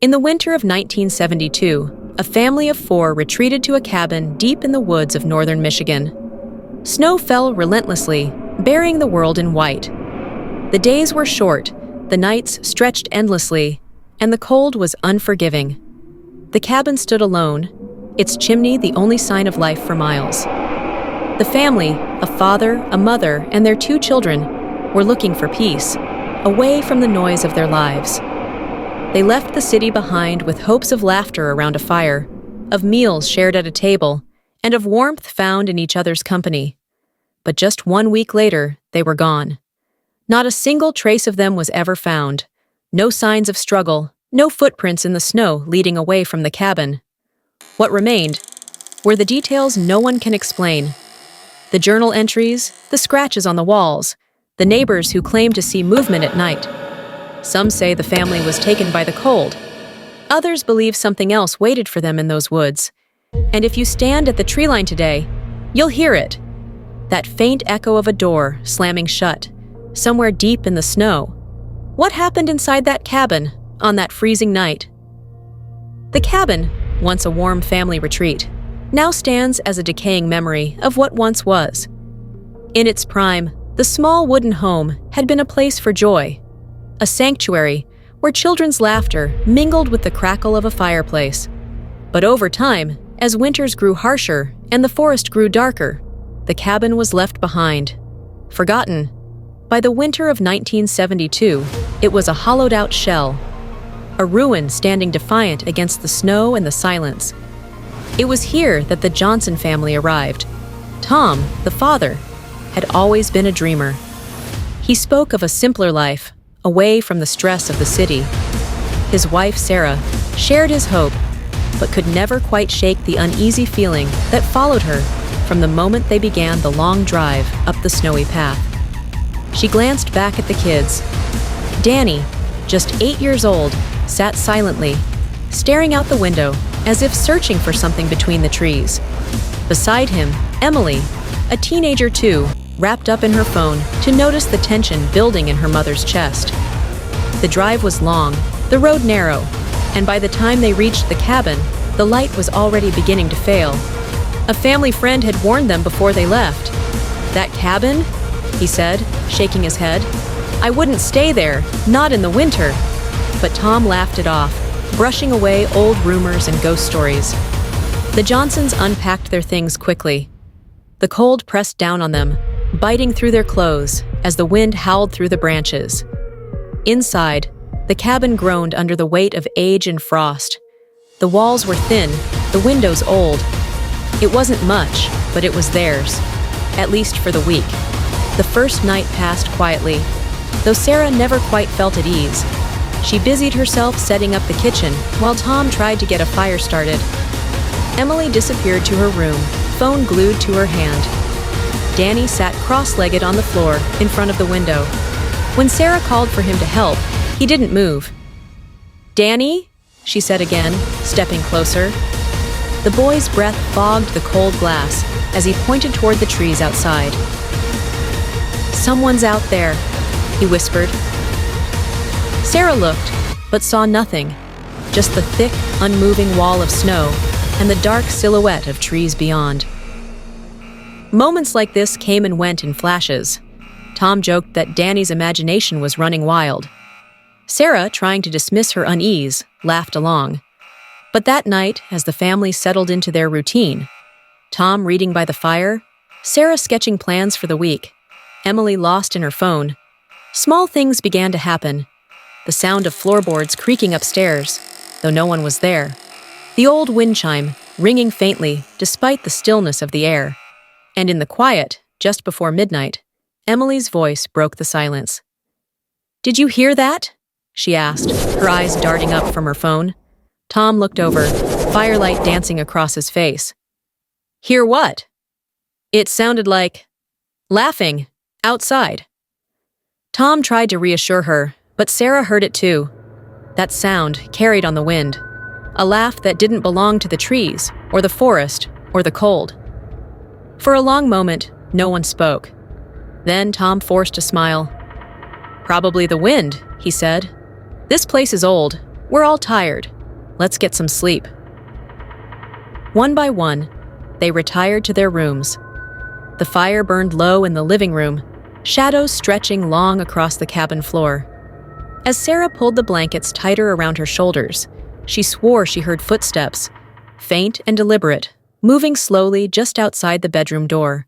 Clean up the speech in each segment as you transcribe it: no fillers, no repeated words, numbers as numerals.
In the winter of 1972, a family of 4 retreated to a cabin deep in the woods of northern Michigan. Snow fell relentlessly, burying the world in white. The days were short, the nights stretched endlessly, and the cold was unforgiving. The cabin stood alone, its chimney the only sign of life for miles. The family, a father, a mother, and their 2 children, were looking for peace, away from the noise of their lives. They left the city behind with hopes of laughter around a fire, of meals shared at a table, and of warmth found in each other's company. But just 1 week later, they were gone. Not a single trace of them was ever found. No signs of struggle, no footprints in the snow leading away from the cabin. What remained were the details no one can explain. The journal entries, the scratches on the walls, the neighbors who claimed to see movement at night. Some say the family was taken by the cold. Others believe something else waited for them in those woods. And if you stand at the tree line today, you'll hear it. That faint echo of a door slamming shut, somewhere deep in the snow. What happened inside that cabin on that freezing night? The cabin, once a warm family retreat, now stands as a decaying memory of what once was. In its prime, the small wooden home had been a place for joy, a sanctuary where children's laughter mingled with the crackle of a fireplace. But over time, as winters grew harsher and the forest grew darker, the cabin was left behind, forgotten. By the winter of 1972, it was a hollowed-out shell, a ruin standing defiant against the snow and the silence. It was here that the Johnson family arrived. Tom, the father, had always been a dreamer. He spoke of a simpler life, away from the stress of the city. His wife, Sarah, shared his hope, but could never quite shake the uneasy feeling that followed her from the moment they began the long drive up the snowy path. She glanced back at the kids. Danny, just 8 years old, sat silently, staring out the window as if searching for something between the trees. Beside him, Emily, a teenager too, wrapped up in her phone to notice the tension building in her mother's chest. The drive was long, the road narrow, and by the time they reached the cabin, the light was already beginning to fail. A family friend had warned them before they left. "That cabin?" he said, shaking his head. "I wouldn't stay there, not in the winter." But Tom laughed it off, brushing away old rumors and ghost stories. The Johnsons unpacked their things quickly. The cold pressed down on them, biting through their clothes as the wind howled through the branches. Inside, the cabin groaned under the weight of age and frost. The walls were thin, the windows old. It wasn't much, but it was theirs, at least for the week. The first night passed quietly, though Sarah never quite felt at ease. She busied herself setting up the kitchen while Tom tried to get a fire started. Emily disappeared to her room, phone glued to her hand. Danny sat cross-legged on the floor in front of the window. When Sarah called for him to help, he didn't move. "Danny?" she said again, stepping closer. The boy's breath fogged the cold glass as he pointed toward the trees outside. "Someone's out there," he whispered. Sarah looked, but saw nothing, just the thick, unmoving wall of snow and the dark silhouette of trees beyond. Moments like this came and went in flashes. Tom joked that Danny's imagination was running wild. Sarah, trying to dismiss her unease, laughed along. But that night, as the family settled into their routine, Tom reading by the fire, Sarah sketching plans for the week, Emily lost in her phone, small things began to happen. The sound of floorboards creaking upstairs, though no one was there. The old wind chime, ringing faintly despite the stillness of the air. And in the quiet, just before midnight, Emily's voice broke the silence. "Did you hear that?" she asked, her eyes darting up from her phone. Tom looked over, firelight dancing across his face. "Hear what?" "It sounded like laughing, outside." Tom tried to reassure her, but Sarah heard it too. That sound carried on the wind, a laugh that didn't belong to the trees, or the forest, or the cold. For a long moment, no one spoke. Then Tom forced a smile. "Probably the wind," he said. "This place is old. We're all tired. Let's get some sleep." One by one, they retired to their rooms. The fire burned low in the living room, shadows stretching long across the cabin floor. As Sarah pulled the blankets tighter around her shoulders, she swore she heard footsteps, faint and deliberate, moving slowly just outside the bedroom door.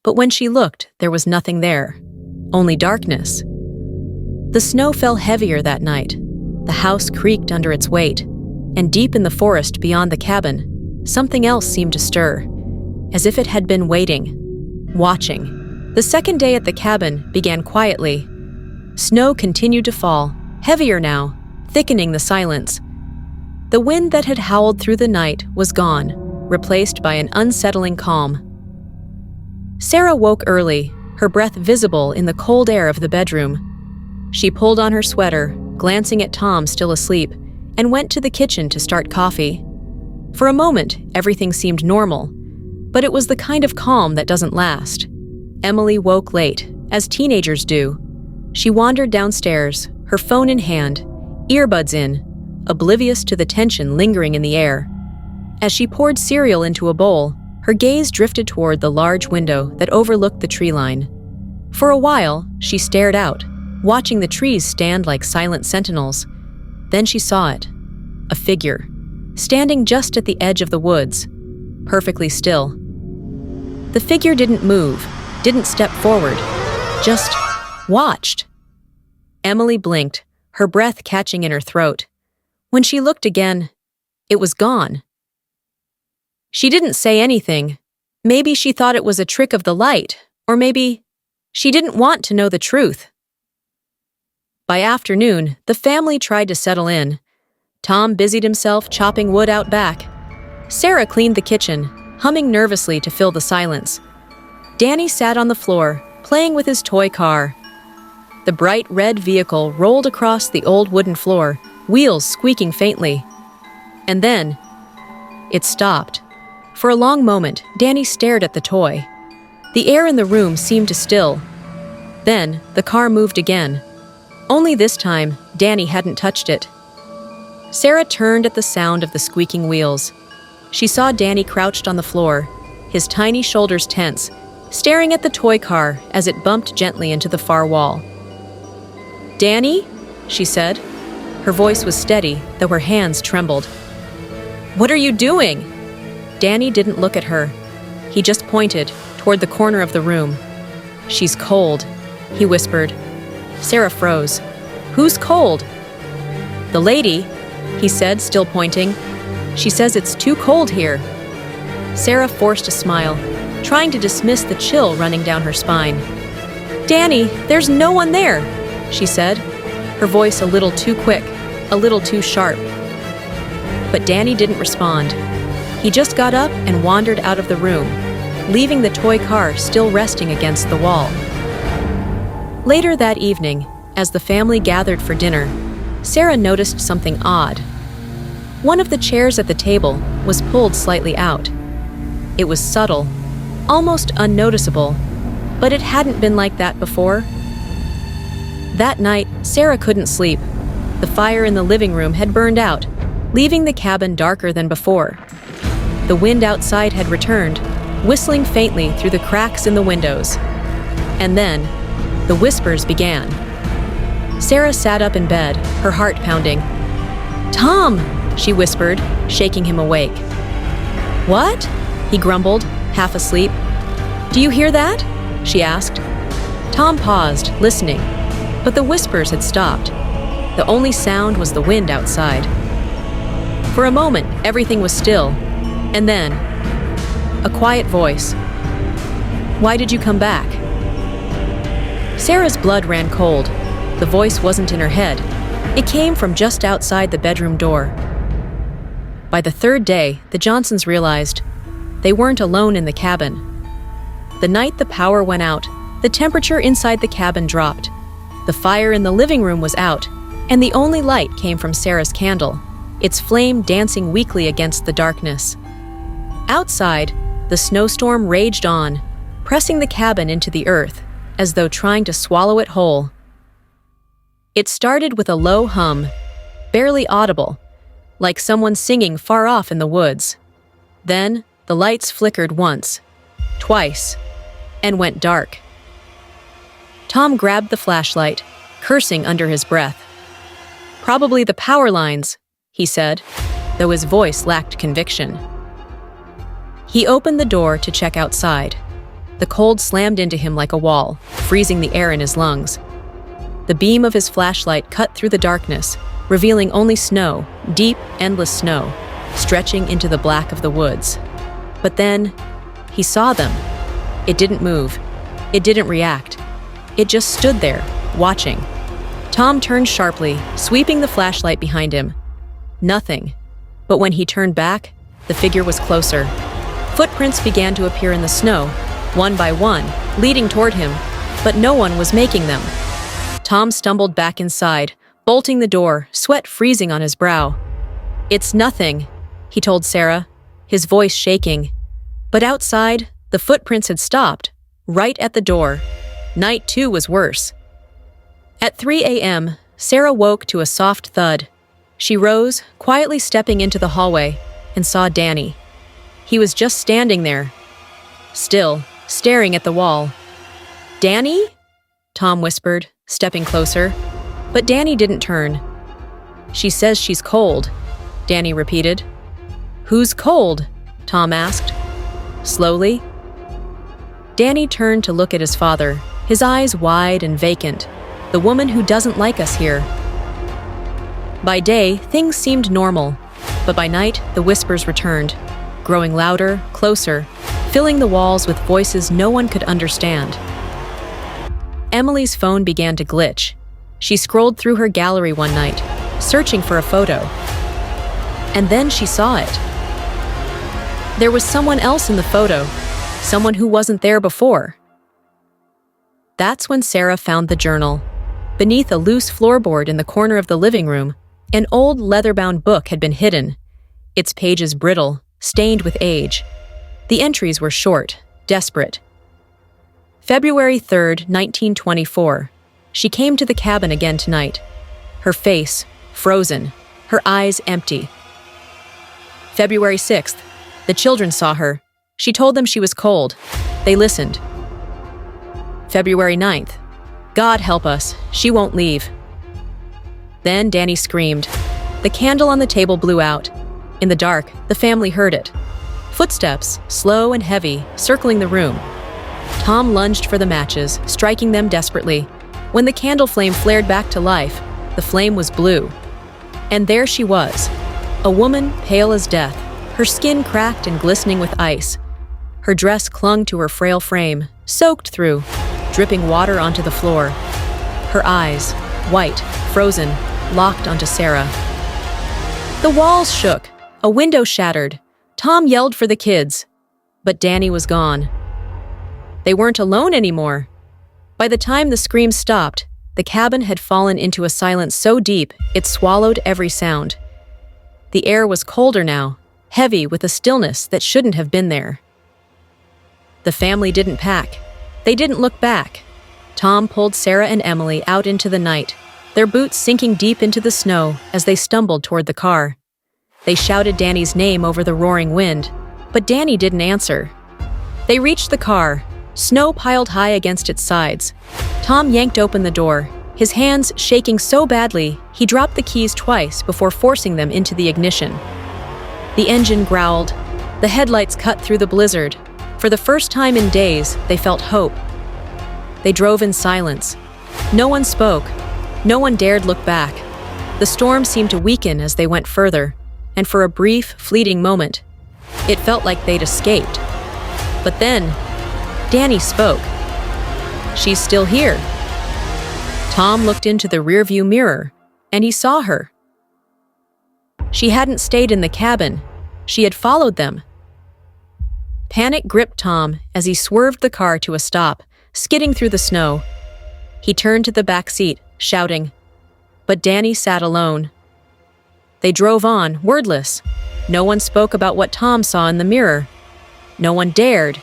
But when she looked, there was nothing there, only darkness. The snow fell heavier that night. The house creaked under its weight, and deep in the forest beyond the cabin, something else seemed to stir, as if it had been waiting, watching. The second day at the cabin began quietly. Snow continued to fall, heavier now, thickening the silence. The wind that had howled through the night was gone, replaced by an unsettling calm. Sarah woke early, her breath visible in the cold air of the bedroom. She pulled on her sweater, glancing at Tom still asleep, and went to the kitchen to start coffee. For a moment, everything seemed normal, but it was the kind of calm that doesn't last. Emily woke late, as teenagers do. She wandered downstairs, her phone in hand, earbuds in, oblivious to the tension lingering in the air. As she poured cereal into a bowl, her gaze drifted toward the large window that overlooked the tree line. For a while, she stared out, watching the trees stand like silent sentinels. Then she saw it, a figure, standing just at the edge of the woods, perfectly still. The figure didn't move, didn't step forward, just watched. Emily blinked, her breath catching in her throat. When she looked again, it was gone. She didn't say anything. Maybe she thought it was a trick of the light, or maybe she didn't want to know the truth. By afternoon, the family tried to settle in. Tom busied himself chopping wood out back. Sarah cleaned the kitchen, humming nervously to fill the silence. Danny sat on the floor, playing with his toy car. The bright red vehicle rolled across the old wooden floor, wheels squeaking faintly. And then, it stopped. For a long moment, Danny stared at the toy. The air in the room seemed to still. Then, the car moved again. Only this time, Danny hadn't touched it. Sarah turned at the sound of the squeaking wheels. She saw Danny crouched on the floor, his tiny shoulders tense, staring at the toy car as it bumped gently into the far wall. "Danny?" she said. Her voice was steady, though her hands trembled. "What are you doing?" Danny didn't look at her. He just pointed toward the corner of the room. "She's cold," he whispered. Sarah froze. "Who's cold?" "The lady," he said, still pointing. "She says it's too cold here." Sarah forced a smile, trying to dismiss the chill running down her spine. "Danny, there's no one there," she said, her voice a little too quick, a little too sharp. But Danny didn't respond. He just got up and wandered out of the room, leaving the toy car still resting against the wall. Later that evening, as the family gathered for dinner, Sarah noticed something odd. One of the chairs at the table was pulled slightly out. It was subtle, almost unnoticeable, but it hadn't been like that before. That night, Sarah couldn't sleep. The fire in the living room had burned out, leaving the cabin darker than before. The wind outside had returned, whistling faintly through the cracks in the windows. And then, the whispers began. Sarah sat up in bed, her heart pounding. "Tom!" she whispered, shaking him awake. "What?" he grumbled, half asleep. "Do you hear that?" she asked. Tom paused, listening, but the whispers had stopped. The only sound was the wind outside. For a moment, everything was still, and then, a quiet voice. "Why did you come back?" Sarah's blood ran cold. The voice wasn't in her head. It came from just outside the bedroom door. By the third day, the Johnsons realized they weren't alone in the cabin. The night the power went out, the temperature inside the cabin dropped. The fire in the living room was out, and the only light came from Sarah's candle, its flame dancing weakly against the darkness. Outside, the snowstorm raged on, pressing the cabin into the earth, as though trying to swallow it whole. It started with a low hum, barely audible, like someone singing far off in the woods. Then, the lights flickered once, twice, and went dark. Tom grabbed the flashlight, cursing under his breath. "Probably the power lines," he said, though his voice lacked conviction. He opened the door to check outside. The cold slammed into him like a wall, freezing the air in his lungs. The beam of his flashlight cut through the darkness, revealing only snow, deep, endless snow, stretching into the black of the woods. But then, he saw them. It didn't move. It didn't react. It just stood there, watching. Tom turned sharply, sweeping the flashlight behind him. Nothing. But when he turned back, the figure was closer. Footprints began to appear in the snow, one by one, leading toward him, but no one was making them. Tom stumbled back inside, bolting the door, sweat freezing on his brow. "It's nothing," he told Sarah, his voice shaking. But outside, the footprints had stopped, right at the door. Night 2 was worse. At 3 a.m., Sarah woke to a soft thud. She rose, quietly stepping into the hallway, and saw Danny. He was just standing there, still, staring at the wall. "Danny?" Tom whispered, stepping closer. But Danny didn't turn. "She says she's cold," Danny repeated. "Who's cold?" Tom asked. Slowly. Danny turned to look at his father, his eyes wide and vacant. "The woman who doesn't like us here." By day, things seemed normal, but by night, the whispers returned, growing louder, closer, filling the walls with voices no one could understand. Emily's phone began to glitch. She scrolled through her gallery one night, searching for a photo. And then she saw it. There was someone else in the photo, someone who wasn't there before. That's when Sarah found the journal. Beneath a loose floorboard in the corner of the living room, an old leather-bound book had been hidden, its pages brittle, stained with age. The entries were short, desperate. February 3rd, 1924. She came to the cabin again tonight. Her face, frozen, her eyes empty. February 6th. The children saw her. She told them she was cold. They listened. February 9th. God help us, she won't leave. Then Danny screamed. The candle on the table blew out. In the dark, the family heard it. Footsteps, slow and heavy, circling the room. Tom lunged for the matches, striking them desperately. When the candle flame flared back to life, the flame was blue. And there she was, a woman pale as death, her skin cracked and glistening with ice. Her dress clung to her frail frame, soaked through, dripping water onto the floor. Her eyes, white, frozen, locked onto Sarah. The walls shook, a window shattered. Tom yelled for the kids, but Danny was gone. They weren't alone anymore. By the time the screams stopped, the cabin had fallen into a silence so deep it swallowed every sound. The air was colder now, heavy with a stillness that shouldn't have been there. The family didn't pack. They didn't look back. Tom pulled Sarah and Emily out into the night, their boots sinking deep into the snow as they stumbled toward the car. They shouted Danny's name over the roaring wind, but Danny didn't answer. They reached the car, snow piled high against its sides. Tom yanked open the door, his hands shaking so badly he dropped the keys twice before forcing them into the ignition. The engine growled. The headlights cut through the blizzard. For the first time in days, they felt hope. They drove in silence. No one spoke. No one dared look back. The storm seemed to weaken as they went further, and for a brief, fleeting moment, it felt like they'd escaped. But then, Danny spoke. "She's still here." Tom looked into the rearview mirror, and he saw her. She hadn't stayed in the cabin. She had followed them. Panic gripped Tom as he swerved the car to a stop, skidding through the snow. He turned to the back seat, shouting. But Danny sat alone. They drove on, wordless. No one spoke about what Tom saw in the mirror. No one dared.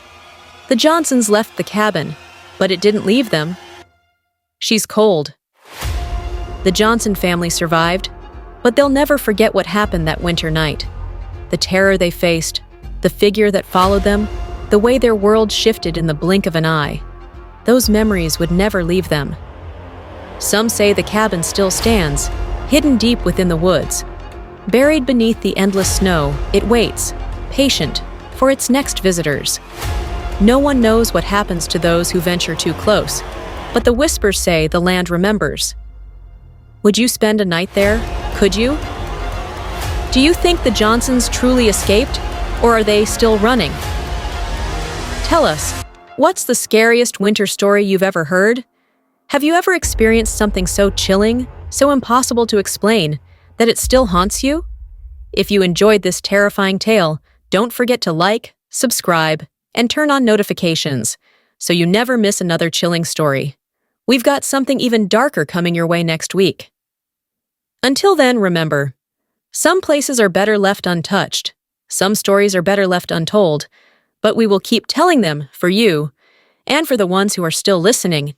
The Johnsons left the cabin, but it didn't leave them. "She's cold." The Johnson family survived. But they'll never forget what happened that winter night. The terror they faced, the figure that followed them, the way their world shifted in the blink of an eye. Those memories would never leave them. Some say the cabin still stands, hidden deep within the woods. Buried beneath the endless snow, it waits, patient, for its next visitors. No one knows what happens to those who venture too close, but the whispers say the land remembers. Would you spend a night there? Could you? Do you think the Johnsons truly escaped, or are they still running? Tell us, what's the scariest winter story you've ever heard? Have you ever experienced something so chilling, so impossible to explain, that it still haunts you? If you enjoyed this terrifying tale, don't forget to like, subscribe, and turn on notifications so you never miss another chilling story. We've got something even darker coming your way next week. Until then, remember, some places are better left untouched, some stories are better left untold, but we will keep telling them for you and for the ones who are still listening